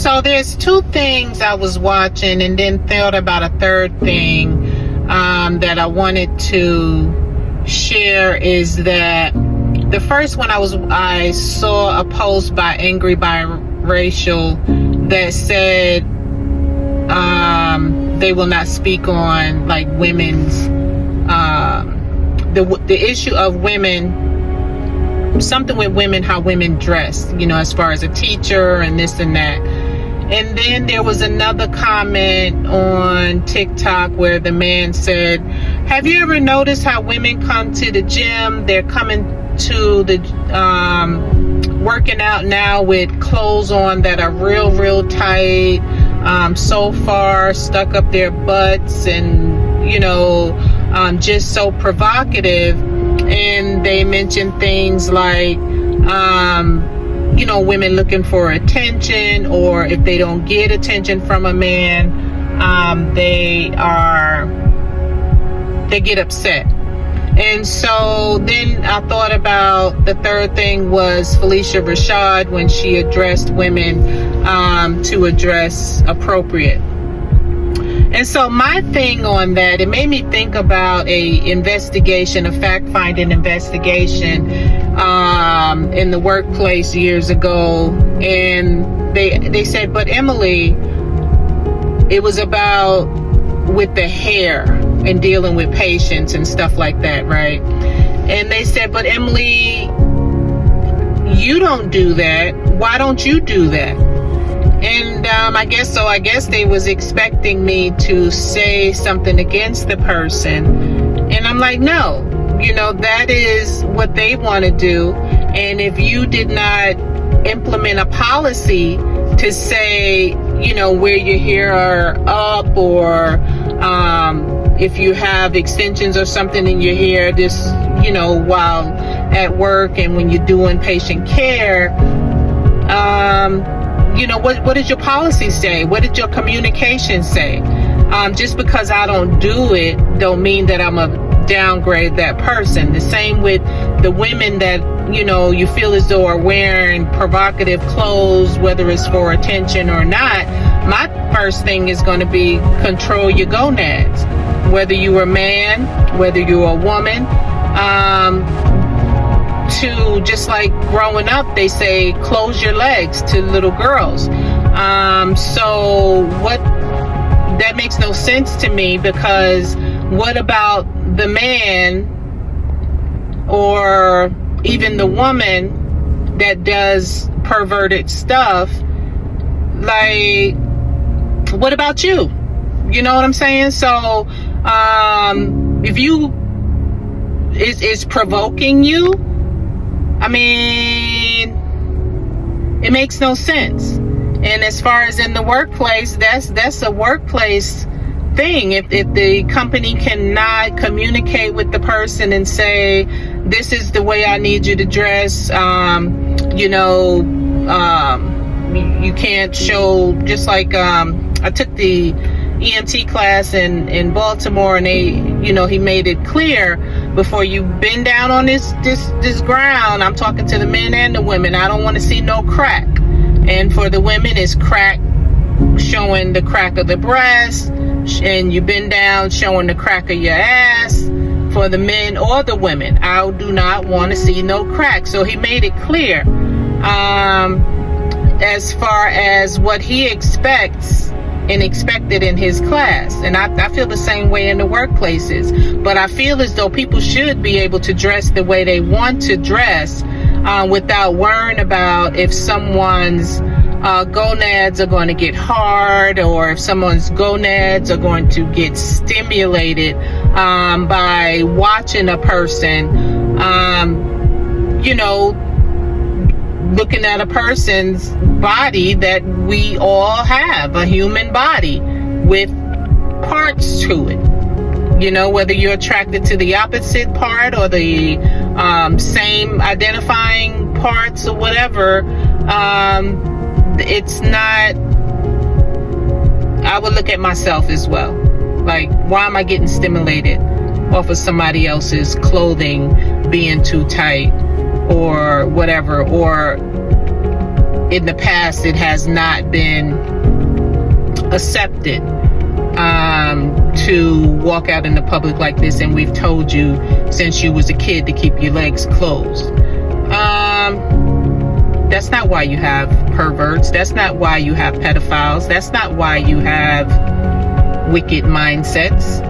So there's two things I was watching, and then thought about a third thing that I wanted to share. Is that the first one, I saw a post by Angry Biracial that said they will not speak on like women's the issue of women, something with women, how women dress, as far as a teacher and this and that. And then there was another comment on TikTok where the man said, have you ever noticed how women come to the gym? They're coming to the working out now with clothes on that are real tight, so far stuck up their butts, and just so provocative. And they mention things like women looking for attention, or if they don't get attention from a man, they get upset. And so then I thought about the third thing was Phylicia Rashad, when she addressed women to address appropriate. And so my thing on that, it made me think about a fact-finding investigation in the workplace years ago. And they said, but Emily, it was about with the hair and dealing with patients and stuff like that, right? And they said, but Emily, you don't do that. Why don't you do that? And I guess they was expecting me to say something against the person. And I'm like, no, that is what they want to do. And if you did not implement a policy to say, where your hair are up, or if you have extensions or something in your hair, this, while at work and when you're doing patient care, what did your policy say? What did your communication say? Just because I don't do it, don't mean that I'm a downgrade that person. The same with the women that, you feel as though are wearing provocative clothes, whether it's for attention or not. My first thing is going to be control your gonads. Whether you're a man, whether you're a woman, to just like growing up, they say close your legs to little girls. So what, that makes no sense to me, because what about the man or even the woman that does perverted stuff? Like, what about you? You know what I'm saying? So if you is provoking you, I mean, it makes no sense. And as far as in the workplace, that's a workplace thing. If the company cannot communicate with the person and say, this is the way I need you to dress, you can't show, just like I took the EMT class in Baltimore, and he made it clear, before you bend down on this ground, I'm talking to the men and the women, I don't want to see no crack. And for the women, it's crack, showing the crack of the breast, and you bend down showing the crack of your ass. For the men or the women, I do not want to see no crack. So he made it clear as far as what he expects and expected in his class. And I feel the same way in the workplaces. But I feel as though people should be able to dress the way they want to dress, without worrying about if someone's gonads are going to get hard, or if someone's gonads are going to get stimulated by watching a person, looking at a person's body that we all have, a human body with parts to it. Whether you're attracted to the opposite part or the same identifying parts or whatever, it's not, I would look at myself as well. Like, why am I getting stimulated off of somebody else's clothing being too tight or whatever? Or in the past it has not been accepted to walk out in the public like this, and we've told you since you was a kid to keep your legs closed. That's not why you have perverts. That's not why you have pedophiles. That's not why you have wicked mindsets.